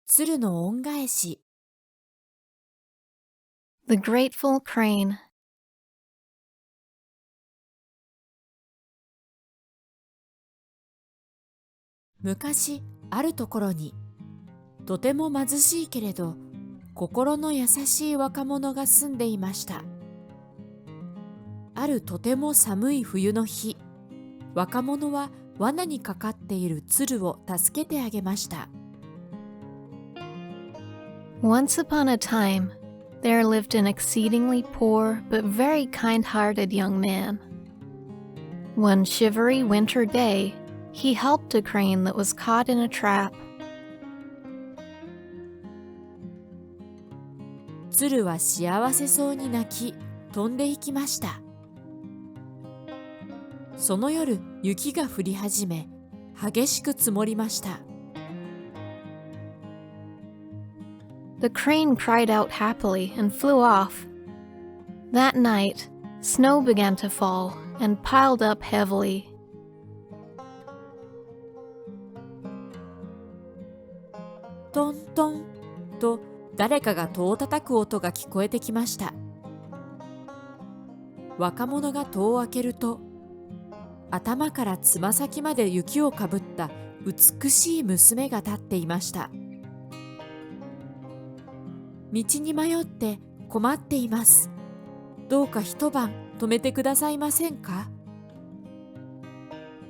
鶴の恩返し。The Grateful Crane. 昔あるところに、とても貧しいけれど心の優しい若者が住んでいました。あるとても寒い冬の日、若者は罠にかかっている鶴を助けてあげました。Once upon a time, there lived an exceedingly poor but very kind-hearted young man. One shivery winter day, he helped a crane that was caught in a trap. 鶴は幸せそうに泣き、飛んでいきました。その夜、雪が降り始め、激しく積もりました。The crane cried out happily and flew off. That night, snow began to fall and piled up heavily. トントンと誰かが戸を叩く音が聞こえてきました。若者が戸を開けると、頭からつま先まで雪をかぶった美しい娘が立っていました。道に迷って困っています。どうか一晩泊めてくださいませんか？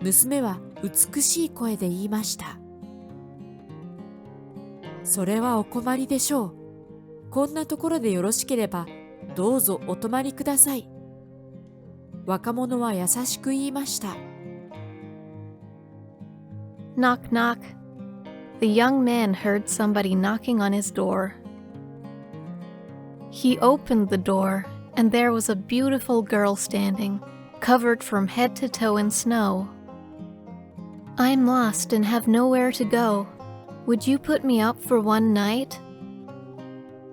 娘は美しい声で言いました。それはお困りでしょう。こんなところでよろしければ、どうぞお泊まりください。若者は優しく言いました。Knock, knock. The young man heard somebody knocking on his door. He opened the door, and there was a beautiful girl standing, covered from head to toe in snow. I'm lost and have nowhere to go. Would you put me up for one night?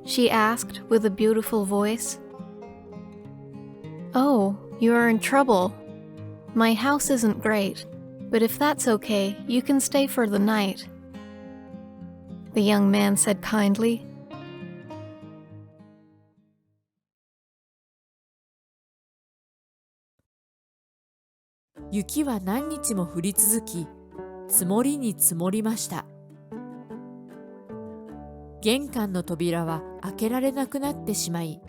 She asked with a beautiful voice. Oh, you are in trouble. My house isn't great, but if that's okay, you can stay for the night. The young man said kindly. 雪は何日も降り続き、積もりに積もりました。玄関の扉は開けられなくなってしまい、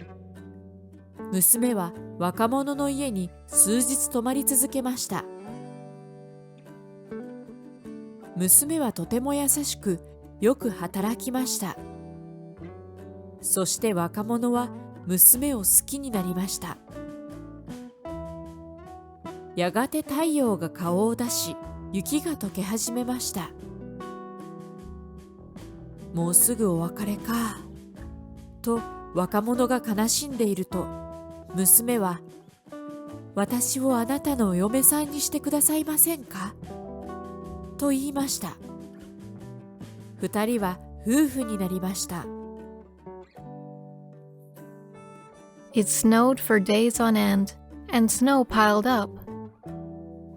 娘は若者の家に数日泊まり続けました。娘はとても優しく、よく働きました。そして若者は娘を好きになりました。やがて太陽が顔を出し、雪が溶け始めました。もうすぐお別れか、と若者が悲しんでいると、娘は、私をあなたのお嫁さんにしてくださいませんか？と言いました。二人は夫婦になりました。It snowed for days on end, and snow piled up.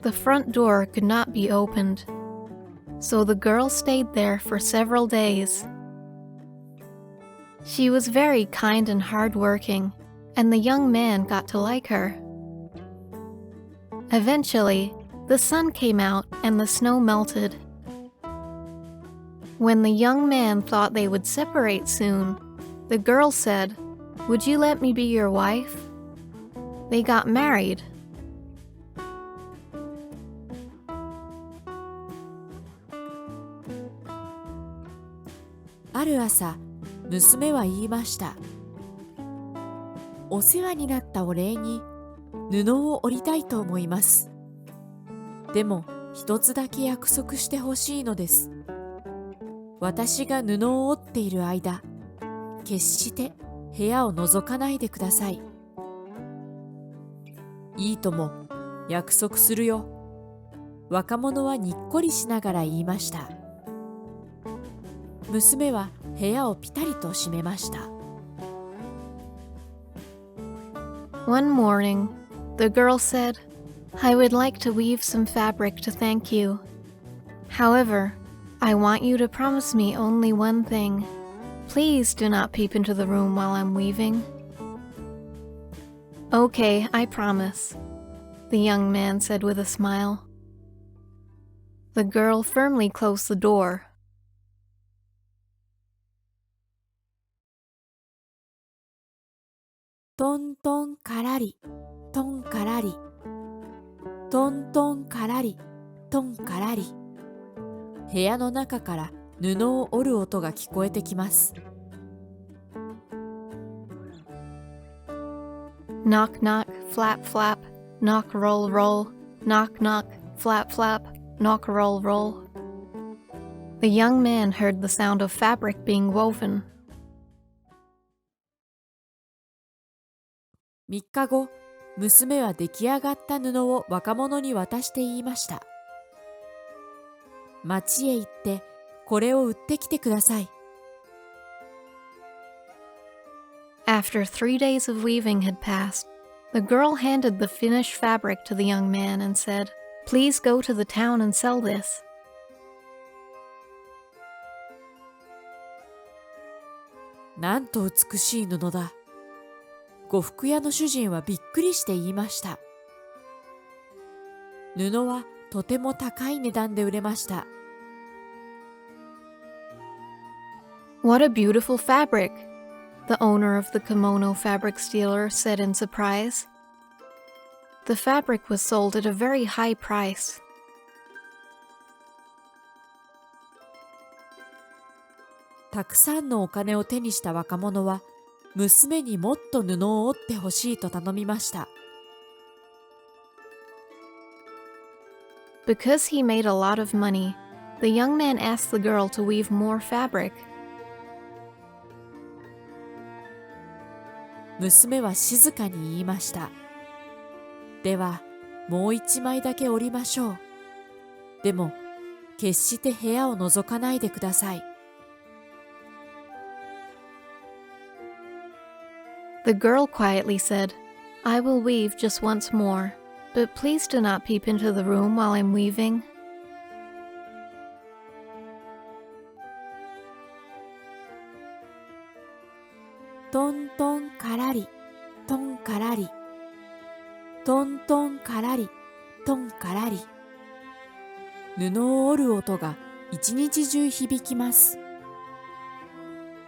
The front door could not be opened, so the girl stayed there for several days. She was very kind and hardworking, and the young man got to like her. Eventually, the sun came out and the snow melted. When the young man thought they would separate soon, the girl said, "Would you let me be your wife?" They got married. ある朝、娘は言いました。お世話になったお礼に布を織りたいと思います。でも一つだけ約束してほしいのです。私が布を織っている間、決して部屋を覗かないでください。いいとも、約束するよ。若者はにっこりしながら言いました。娘は部屋をピタリと閉めました。One morning, the girl said, "I would like to weave some fabric to thank you. However, I want you to promise me only one thing. Please do not peep into the room while I'm weaving. Okay, I promise, the young man said with a smile. The girl firmly closed the door. トントンからり、トンからり。トントンからり、トンからり。部屋の中から布を織る音が聞こえてきます。Knock knock, flap flap, knock roll roll, knock knock, flap flap, knock roll roll. The young man heard the sound of fabric being woven. 3日後、娘は出来上がった布を若者に渡して言いました。町へ行ってこれを売ってきてください。After 3 days of weaving had passed, the girl handed the finished fabric to the young man and said, "Please go to the town and sell this." なんと美しい布だ。呉服屋の主人はびっくりして言いました。布はとても高い値段で売れました。What a beautiful fabric, the owner of the kimono fabric stealer said in surprise. The fabric was sold at a very high price. たくさんのお金を手にした若者は、娘にもっと布を織ってほしいと頼みました。Because he made a lot of money, the young man asked the girl to weave more fabric. 娘は静かに言いました。では、もう一枚だけ織りましょう。でも、決して部屋を覗かないでください。The girl quietly said, "I will weave just once more, but please do not peep into the room while I'm weaving." トントンからり、トンからり。トントンからり、トンからり。布を織る音が一日中響きます。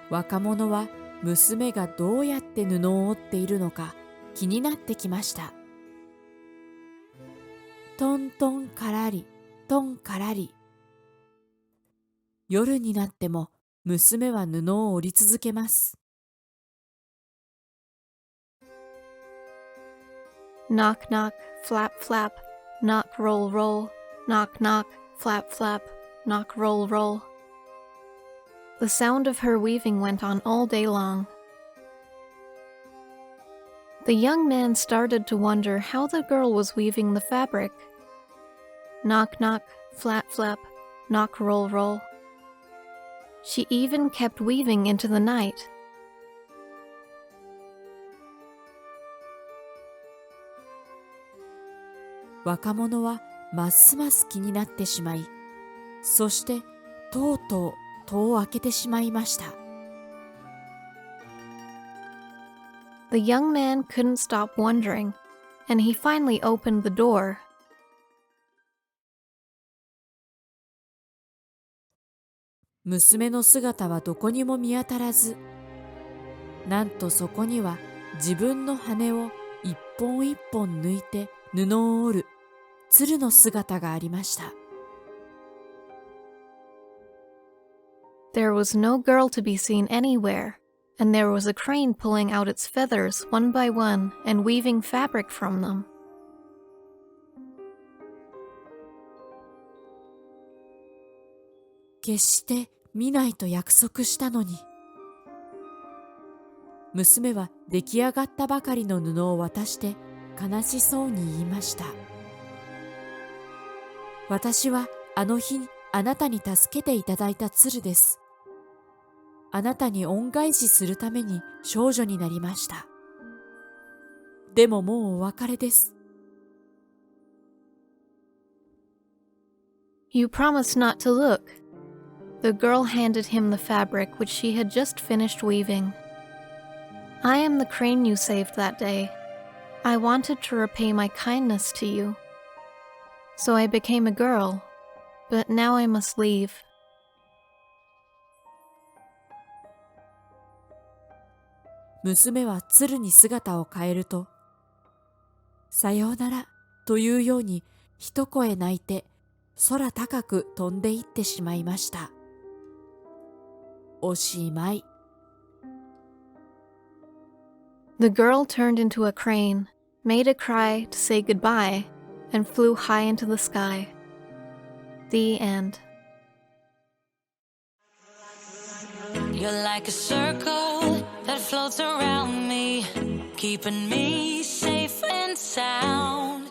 若者は娘がどうやって布を織っているのか気になってきました。トントンからり、トンからり。夜になっても娘は布を織り続けます。Knock knock, flap flap, knock roll roll, knock knock, flap flap, knock roll roll. The sound of her weaving went on all day long. The young man started to wonder how the girl was weaving the fabric. Knock knock, flap flap, knock roll roll. She even kept weaving into the night. 若者はますます気になってしまい、そしてとうとう戸を開けてしまいました。The young man couldn't stop wondering, and he finally opened the door. 娘の姿はどこにも見当たらず、なんとそこには自分の羽を一本一本抜いて布を織る鶴の姿がありました。There was no girl to be seen anywhere, and there was a crane pulling out its feathers one by one and weaving fabric from them. 決して見ないと約束したのに。娘は出来上がったばかりの布を渡して悲しそうに言いました。私はあの日あなたに助けていただいた鶴です。あなたに恩返しするために少女になりました。でももうお別れです。You promised not to look. The girl handed him the fabric which she had just finished weaving. I am the crane you saved that day. I wanted to repay my kindness to you. So I became a girl, but now I must leave. 娘は鶴に姿を変えると、さようならというように一声泣いて空高く飛んでいってしまいました。おしまい。The girl turned into a crane, made a cry to say goodbye, and flew high into the sky. The end. You're like a circle that floats around me, keeping me safe and sound.